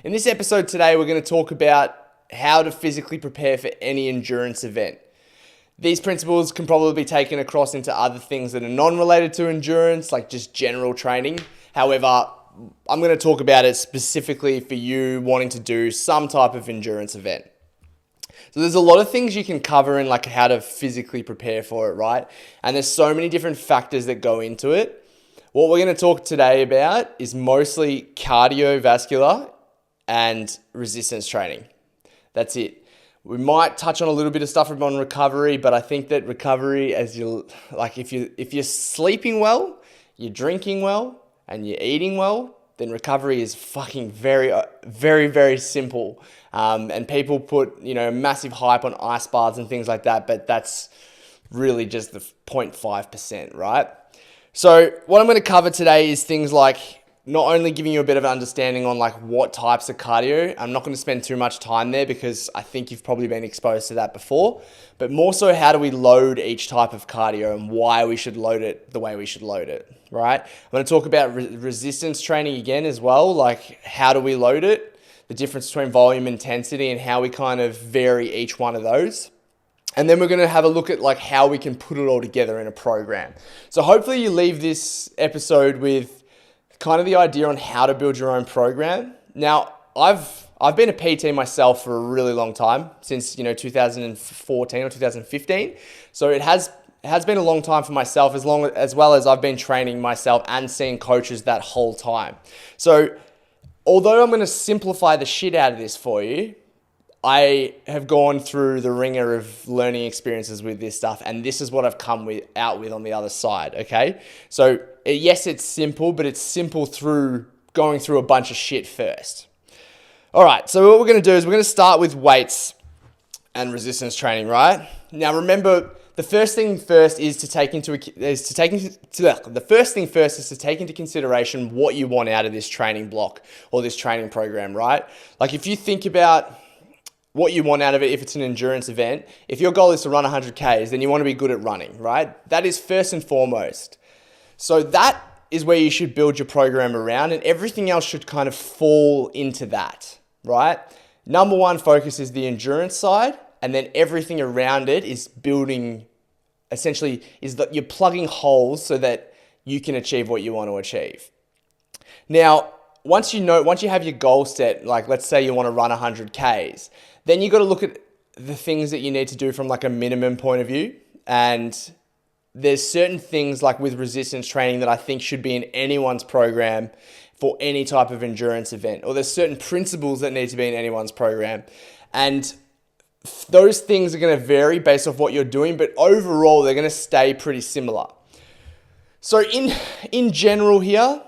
In this episode today, we're going to talk about how to physically prepare for any endurance event. These principles can probably be taken across into other things that are non-related to endurance, like just general training. However, I'm going to talk about it specifically for you wanting to do some type of endurance event. So there's a lot of things you can cover in like how to physically prepare for it, right? And there's so many different factors that go into it. What we're going to talk today about is mostly cardiovascular and resistance training. That's it. We might touch on a little bit of stuff on recovery, but I think that recovery, if you're sleeping well, you're drinking well, and you're eating well, then recovery is fucking very, very, very simple. And people put, massive hype on ice baths and things like that, but that's really just the 0.5%, right? So what I'm going to cover today is things like not only giving you a bit of understanding on like what types of cardio. I'm not going to spend too much time there because I think you've probably been exposed to that before, but more so how do we load each type of cardio and why we should load it the way we should load it, right? I'm going to talk about resistance training again as well, like how do we load it, the difference between volume and intensity and how we kind of vary each one of those. And then we're going to have a look at like how we can put it all together in a program. So hopefully you leave this episode with kind of the idea on how to build your own program. Now, I've been a PT myself for a really long time, since 2014 or 2015. So it has been a long time for myself, as well as I've been training myself and seeing coaches that whole time. So although I'm going to simplify the shit out of this for you, I have gone through the ringer of learning experiences with this stuff, and this is what I've come out with on the other side, okay? So yes, it's simple, but it's simple through going through a bunch of shit first. All right, so what we're going to do is we're going to start with weights and resistance training, right? Now remember, the first thing first is to take into consideration what you want out of this training block or this training program, right? Like if you think about what you want out of it, if it's an endurance event, if your goal is to run 100 Ks, then you want to be good at running, right? That is first and foremost. So that is where you should build your program around, and everything else should kind of fall into that, right? Number one focus is the endurance side, and then everything around it is building, essentially, is that you're plugging holes so that you can achieve what you want to achieve. Now, once you have your goal set, like let's say you want to run 100 Ks, then you got to look at the things that you need to do from like a minimum point of view. And there's certain things like with resistance training that I think should be in anyone's program for any type of endurance event, or there's certain principles that need to be in anyone's program. And those things are going to vary based off what you're doing, but overall they're going to stay pretty similar. So in general here,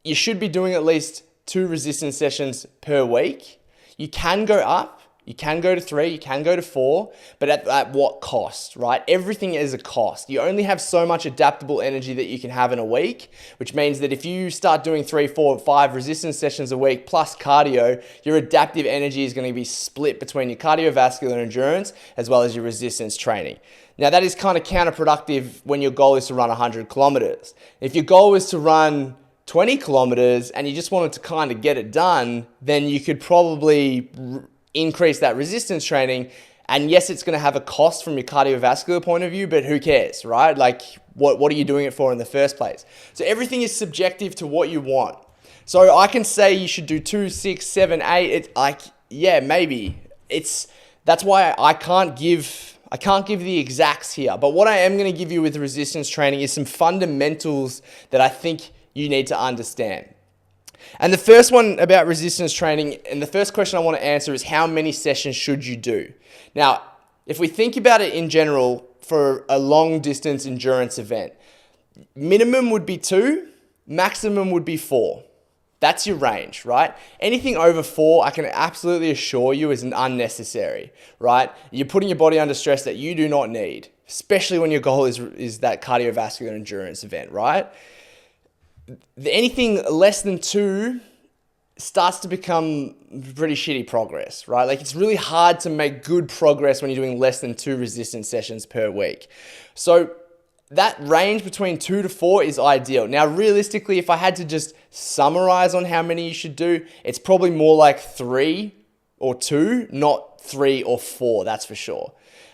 you should be doing at least 2 resistance sessions per week. You can go up, you can go to 3, you can go to 4, but at what cost, right? Everything is a cost. You only have so much adaptable energy that you can have in a week, which means that if you start doing 3, 4, 5 resistance sessions a week plus cardio, your adaptive energy is going to be split between your cardiovascular endurance as well as your resistance training. Now that is kind of counterproductive when your goal is to run 100 kilometers. If your goal is to run 20 kilometers and you just wanted to kind of get it done, then you could probably increase that resistance training. And yes, it's going to have a cost from your cardiovascular point of view, but who cares, right? Like what are you doing it for in the first place? So everything is subjective to what you want. So I can say you should do 2, 6, 7, 8. It's like, yeah, maybe. That's why I can't give the exacts here. But what I am going to give you with resistance training is some fundamentals that I think you need to understand. And the first one about resistance training, and the first question I want to answer is how many sessions should you do? Now, if we think about it in general for a long distance endurance event, minimum would be 2, maximum would be 4. That's your range, right? Anything over 4, I can absolutely assure you is unnecessary, right? You're putting your body under stress that you do not need, especially when your goal is that cardiovascular endurance event, right? Anything less than 2 starts to become pretty shitty progress, right? Like it's really hard to make good progress when you're doing less than 2 resistance sessions per week. So that range between 2 to 4 is ideal. Now, realistically, if I had to just summarize on how many you should do, it's probably more like 3 or 2, not 3 or 4, that's for sure.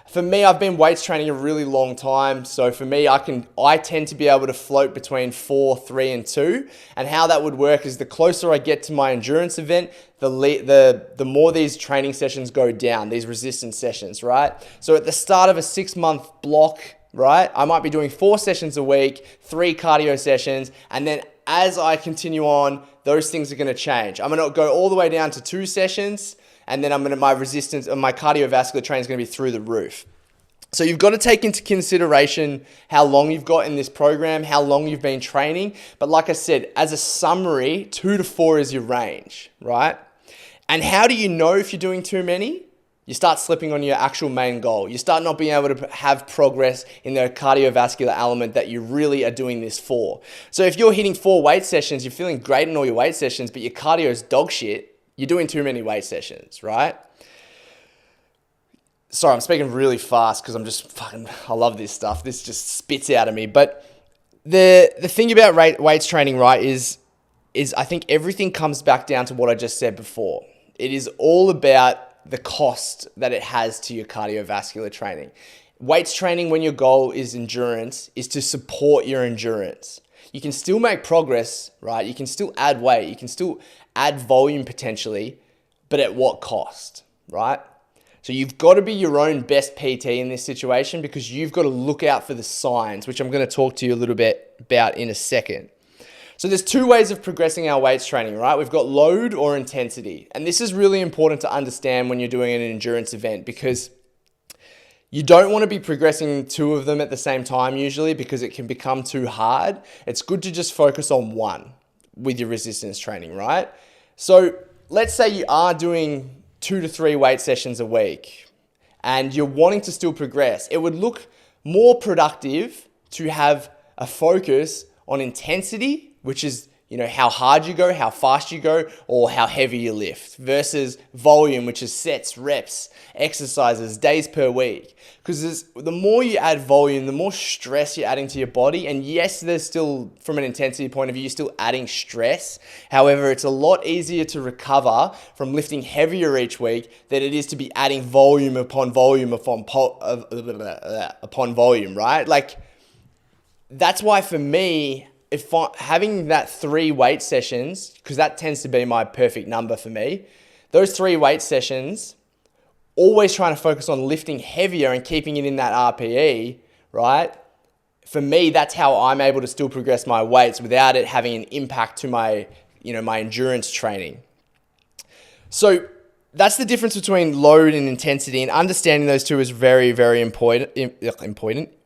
For me, I've been weights training a really long time. So for me, I tend to be able to float between 4, 3, and 2. And how that would work is the closer I get to my endurance event, the more these training sessions go down, these resistance sessions, right? So at the start of a 6-month block, right, I might be doing 4 sessions a week, 3 cardio sessions, and then as I continue on, those things are going to change. I'm going to go all the way down to 2 sessions, and then my resistance and my cardiovascular training is going to be through the roof. So you've got to take into consideration how long you've got in this program, how long you've been training. But like I said, as a summary, 2 to 4 is your range, right? And how do you know if you're doing too many? You start slipping on your actual main goal. You start not being able to have progress in the cardiovascular element that you really are doing this for. So if you're hitting 4 weight sessions, you're feeling great in all your weight sessions, but your cardio is dog shit, you're doing too many weight sessions, right? Sorry, I'm speaking really fast because I love this stuff. This just spits out of me. But the thing about weights training, right, is I think everything comes back down to what I just said before. It is all about the cost that it has to your cardiovascular training. Weights training, when your goal is endurance, is to support your endurance. You can still make progress, right? You can still add weight. You can still add volume potentially, but at what cost, right? So you've got to be your own best PT in this situation because you've got to look out for the signs, which I'm going to talk to you a little bit about in a second. So there's 2 ways of progressing our weights training, right? We've got load or intensity. And this is really important to understand when you're doing an endurance event because you don't want to be progressing 2 of them at the same time usually because it can become too hard. It's good to just focus on one with your resistance training, right? So let's say you are doing 2 to 3 weight sessions a week and you're wanting to still progress. It would look more productive to have a focus on intensity, which is, how hard you go, how fast you go, or how heavy you lift, versus volume, which is sets, reps, exercises, days per week. Because the more you add volume, the more stress you're adding to your body. And yes, there's still, from an intensity point of view, you're still adding stress. However, it's a lot easier to recover from lifting heavier each week than it is to be adding volume upon volume upon volume, right? Like, that's why for me, having that 3 weight sessions, because that tends to be my perfect number for me, those 3 weight sessions, always trying to focus on lifting heavier and keeping it in that RPE, right? For me, that's how I'm able to still progress my weights without it having an impact to my endurance training. So that's the difference between load and intensity, and understanding those 2 is very, very important.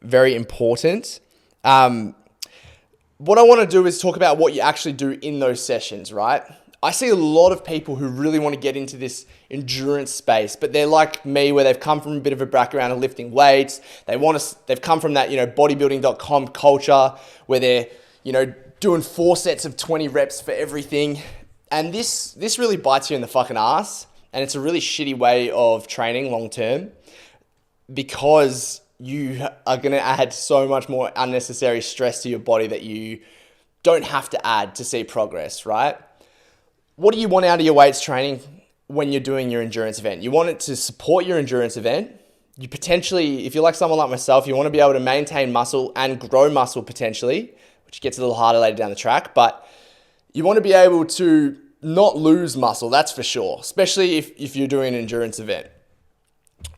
Very important. What I want to do is talk about what you actually do in those sessions, right? I see a lot of people who really want to get into this endurance space, but they're like me, where they've come from a bit of a background of lifting weights. They've come from that, bodybuilding.com culture where they're, doing 4 sets of 20 reps for everything. And this really bites you in the fucking ass. And it's a really shitty way of training long term because you are going to add so much more unnecessary stress to your body that you don't have to add to see progress, right? What do you want out of your weights training when you're doing your endurance event? You want it to support your endurance event. You potentially, if you're like someone like myself, you want to be able to maintain muscle and grow muscle potentially, which gets a little harder later down the track, but you want to be able to not lose muscle, that's for sure, especially if you're doing an endurance event,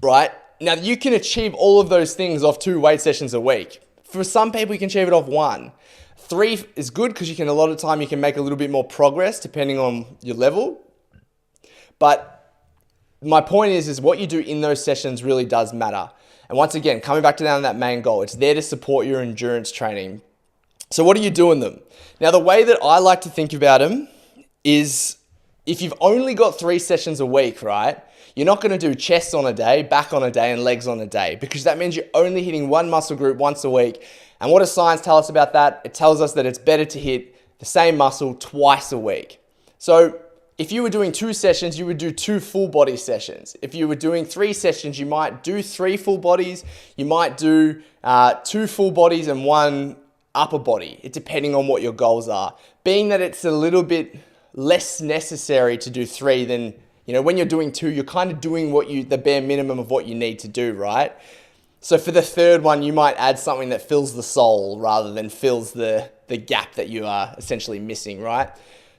right? Now, you can achieve all of those things off 2 weight sessions a week. For some people, you can achieve it off 1. 3 is good because a lot of the time you can make a little bit more progress depending on your level. But my point is what you do in those sessions really does matter. And once again, coming back to that main goal, it's there to support your endurance training. So what do you do in them? Now, the way that I like to think about them is if you've only got 3 sessions a week, right? You're not going to do chest on a day, back on a day, and legs on a day, because that means you're only hitting one muscle group once a week. And what does science tell us about that? It tells us that it's better to hit the same muscle twice a week. So if you were doing 2 sessions, you would do 2 full body sessions. If you were doing 3 sessions, you might do 3 full bodies. You might do 2 full bodies and 1 upper body, depending on what your goals are. Being that it's a little bit less necessary to do 3 than, when you're doing 2, you're kind of doing the bare minimum of what you need to do, right? So for the third one, you might add something that fills the soul rather than fills the gap that you are essentially missing, right?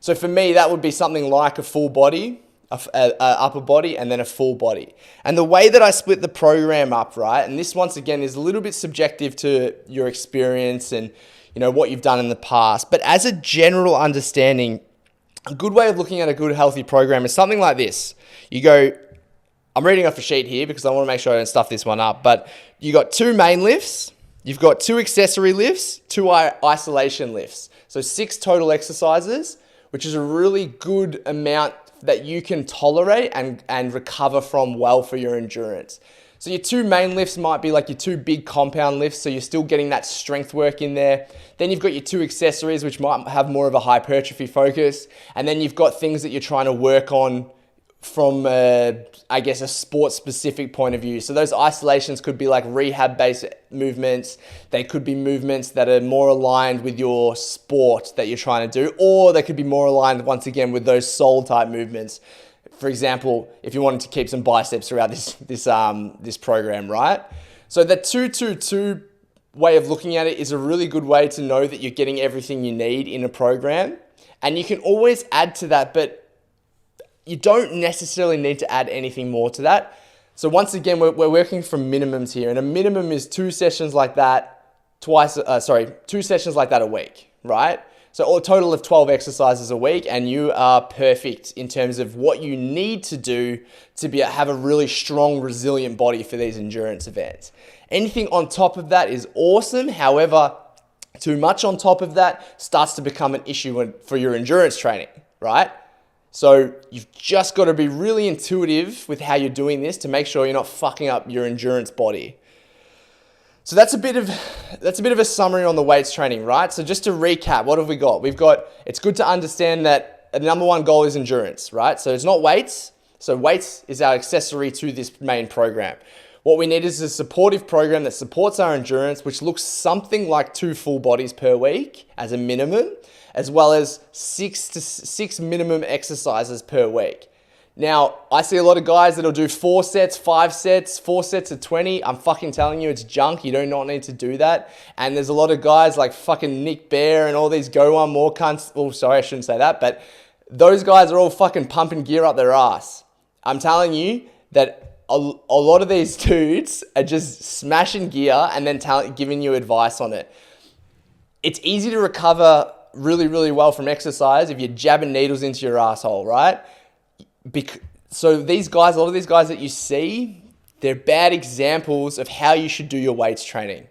So for me, that would be something like a full body, a upper body, and then a full body. And the way that I split the program up, right, and this once again is a little bit subjective to your experience and what you've done in the past, but as a general understanding, a good way of looking at a good healthy program is something like this. You go, I'm reading off a sheet here because I want to make sure I don't stuff this one up, but you got 2 main lifts, you've got 2 accessory lifts, 2 isolation lifts. So 6 total exercises, which is a really good amount that you can tolerate and recover from well for your endurance. So your 2 main lifts might be like your 2 big compound lifts, so you're still getting that strength work in there. Then you've got your 2 accessories, which might have more of a hypertrophy focus. And then you've got things that you're trying to work on from, a sport-specific point of view. So those isolations could be like rehab-based movements. They could be movements that are more aligned with your sport that you're trying to do, or they could be more aligned, once again, with those soul-type movements. For example, if you wanted to keep some biceps throughout this program, right? So the 2-2-2 way of looking at it is a really good way to know that you're getting everything you need in a program. And you can always add to that, but you don't necessarily need to add anything more to that. So once again, we're working from minimums here, and a minimum is 2 sessions like that 2 sessions like that a week, right? So a total of 12 exercises a week, and you are perfect in terms of what you need to do to have a really strong, resilient body for these endurance events. Anything on top of that is awesome. However, too much on top of that starts to become an issue for your endurance training, right? So you've just got to be really intuitive with how you're doing this to make sure you're not fucking up your endurance body. So that's a bit of a summary on the weights training, right? So just to recap, what have we got? It's good to understand that the number one goal is endurance, right? So it's not weights. So weights is our accessory to this main program. What we need is a supportive program that supports our endurance, which looks something like 2 full bodies per week as a minimum, as well as 6 minimum exercises per week. Now, I see a lot of guys that'll do 4 sets, 5 sets, 4 sets of 20. I'm fucking telling you, it's junk. You do not need to do that. And there's a lot of guys like fucking Nick Bear and all these go on more cunts. Oh, sorry, I shouldn't say that. But those guys are all fucking pumping gear up their ass. I'm telling you that a lot of these dudes are just smashing gear and then giving you advice on it. It's easy to recover really, really well from exercise if you're jabbing needles into your asshole, right? So a lot of these guys that you see, they're bad examples of how you should do your weights training.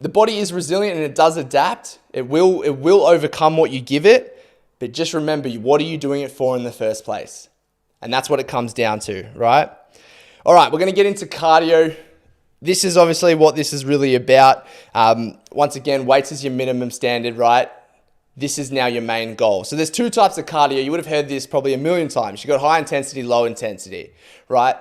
The body is resilient and it does adapt. It will overcome what you give it, but just remember, what are you doing it for in the first place? And that's what it comes down to, right? All right, we're going to get into cardio. This is obviously what this is really about. Once again, weights is your minimum standard, right? This is now your main goal. So there's 2 types of cardio. You would have heard this probably a million times. You've got high intensity, low intensity, right?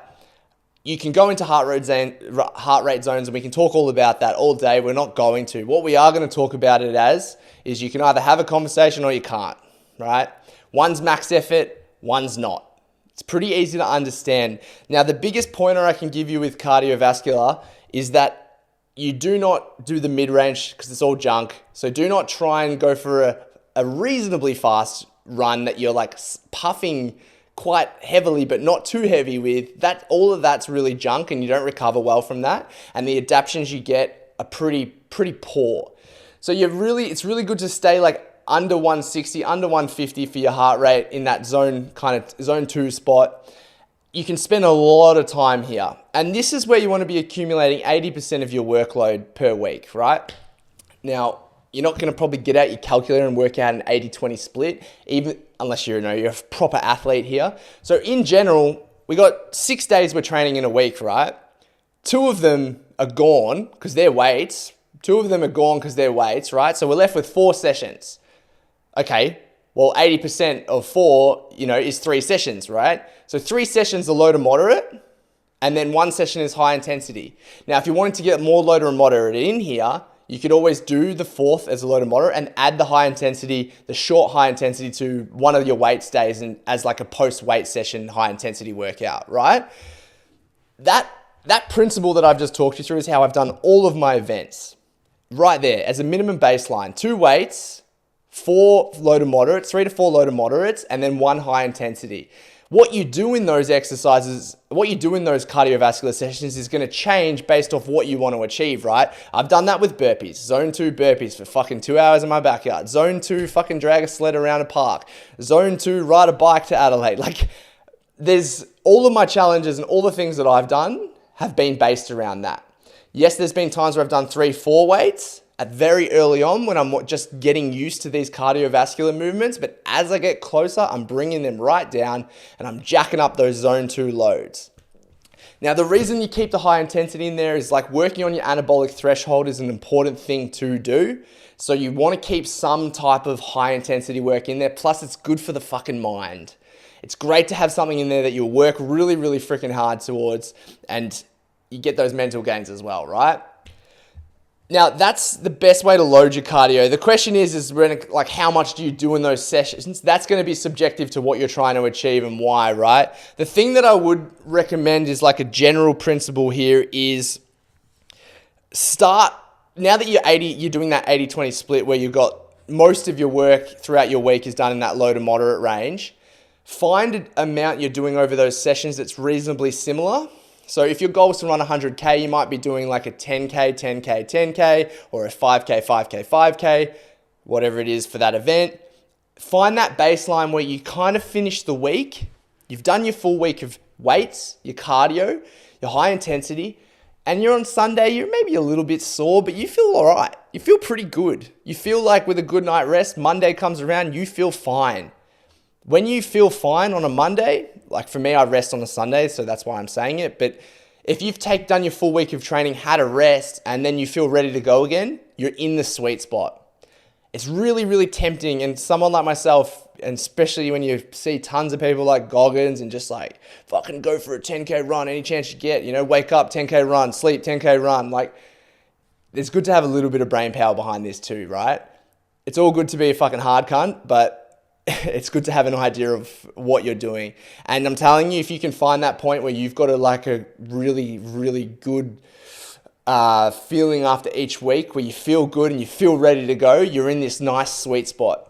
You can go into heart rate zones, and we can talk all about that all day. We're not going to. What we are going to talk about it as is you can either have a conversation or you can't, right? One's max effort, one's not. It's pretty easy to understand. Now, the biggest pointer I can give you with cardiovascular is that you do not do the mid-range because it's all junk. So do not try and go for a reasonably fast run that you're like puffing quite heavily, but not too heavy with. All of that's really junk and you don't recover well from that. And the adaptations you get are pretty poor. So it's really good to stay like under 160, under 150 for your heart rate in that zone 2 spot. You can spend a lot of time here. And this is where you want to be accumulating 80% of your workload per week, right? Now, you're not going to probably get out your calculator and work out an 80-20 split, even unless you're a proper athlete here. So in general, we got 6 days we're training in a week, right? 2 of them are gone because they're weights. 2 of them are gone because they're weights, right? So we're left with 4 sessions. Okay, Well, 80% of 4, is 3 sessions, right? So 3 sessions are low to moderate, and then 1 session is high intensity. Now, if you wanted to get more low to moderate in here, you could always do the 4th as a low to moderate and add the high intensity, the short high intensity to one of your weights days and as like a post-weight session high intensity workout, right? That principle that I've just talked you through is how I've done all of my events. Right there, as a minimum baseline, 2 weights, 4 low to moderates, 3 to 4 low to moderates, and then 1 high intensity. What you do in those exercises, what you do in those cardiovascular sessions is going to change based off what you want to achieve, right? I've done that with burpees. Zone 2 burpees for fucking 2 hours in my backyard. Zone 2 fucking drag a sled around a park. Zone 2 ride a bike to Adelaide. Like, there's all of my challenges and all the things that I've done have been based around that. Yes, there's been times where I've done 3, 4 weights at very early on when I'm just getting used to these cardiovascular movements. But as I get closer, I'm bringing them right down and I'm jacking up those zone 2 loads. Now, the reason you keep the high intensity in there is like working on your anabolic threshold is an important thing to do. So you want to keep some type of high intensity work in there. Plus, it's good for the fucking mind. It's great to have something in there that you'll work really, really freaking hard towards and you get those mental gains as well, right? Now, that's the best way to load your cardio. The question is like, how much do you do in those sessions? That's going to be subjective to what you're trying to achieve and why, right? The thing that I would recommend is like a general principle here is now that you're doing that 80-20 split where you've got most of your work throughout your week is done in that low to moderate range, find an amount you're doing over those sessions that's reasonably similar. So if your goal is to run 100K, you might be doing like a 10K, 10K, 10K, or a 5K, 5K, 5K, whatever it is for that event. Find that baseline where you kind of finish the week. You've done your full week of weights, your cardio, your high intensity, and you're on Sunday, you're maybe a little bit sore, but you feel all right. You feel pretty good. You feel like with a good night rest, Monday comes around, you feel fine. When you feel fine on a Monday, like for me, I rest on a Sunday, so that's why I'm saying it. But if you've done your full week of training, had a rest, and then you feel ready to go again, you're in the sweet spot. It's really, really tempting. And someone like myself, and especially when you see tons of people like Goggins and just like, fucking go for a 10K run any chance you get, wake up, 10K run, sleep, 10K run. Like, it's good to have a little bit of brain power behind this too, right? It's all good to be a fucking hard cunt, but it's good to have an idea of what you're doing. And I'm telling you, if you can find that point where you've got a really, really good feeling after each week, where you feel good and you feel ready to go, you're in this nice sweet spot.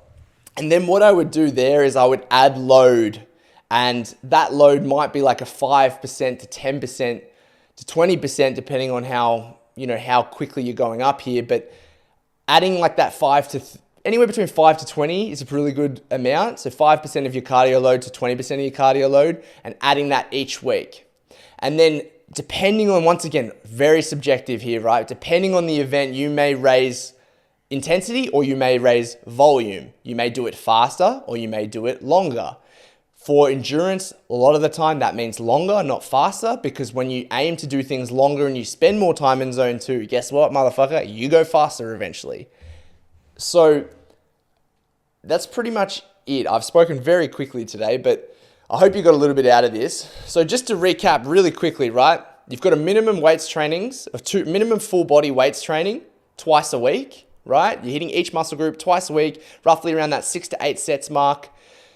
And then what I would do there is I would add load. And that load might be like a 5% to 10% to 20%, depending on how quickly you're going up here. But adding like that anywhere between 5 to 20 is a really good amount. So 5% of your cardio load to 20% of your cardio load, and adding that each week. And then depending on, once again, very subjective here, right? Depending on the event, you may raise intensity or you may raise volume. You may do it faster or you may do it longer. For endurance, a lot of the time that means longer, not faster, because when you aim to do things longer and you spend more time in zone 2, guess what, motherfucker? You go faster eventually. So that's pretty much it. I've spoken very quickly today, but I hope you got a little bit out of this. So just to recap really quickly, right? You've got a minimum weights trainings of minimum full body weights training twice a week, right? You're hitting each muscle group twice a week, roughly around that 6 to 8 sets mark.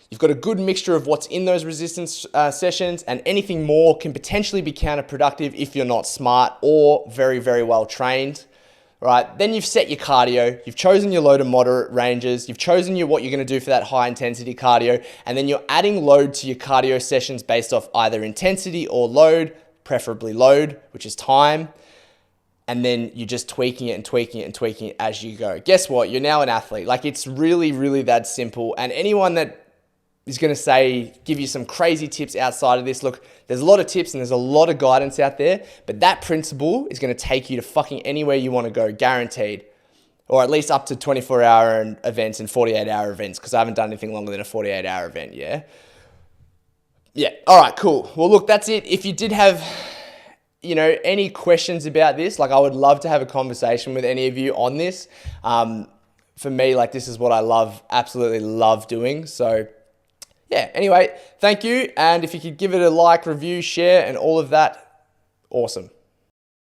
You've got a good mixture of what's in those resistance sessions, and anything more can potentially be counterproductive if you're not smart or very, very well trained. Right, then you've set your cardio, you've chosen your low to moderate ranges, you've chosen what you're going to do for that high intensity cardio, and then you're adding load to your cardio sessions based off either intensity or load, preferably load, which is time, and then you're just tweaking it and tweaking it and tweaking it as you go. Guess what? You're now an athlete. Like, it's really, really that simple. And anyone that is going to give you some crazy tips outside of this. Look, there's a lot of tips and there's a lot of guidance out there, but that principle is going to take you to fucking anywhere you want to go, guaranteed. Or at least up to 24-hour events and 48-hour events, because I haven't done anything longer than a 48-hour event, yeah? Yeah, all right, cool. Well, look, that's it. If you did have, any questions about this, like, I would love to have a conversation with any of you on this. for me, like this is what I love, absolutely love doing. So yeah, anyway, thank you. And if you could give it a like, review, share, and all of that, awesome.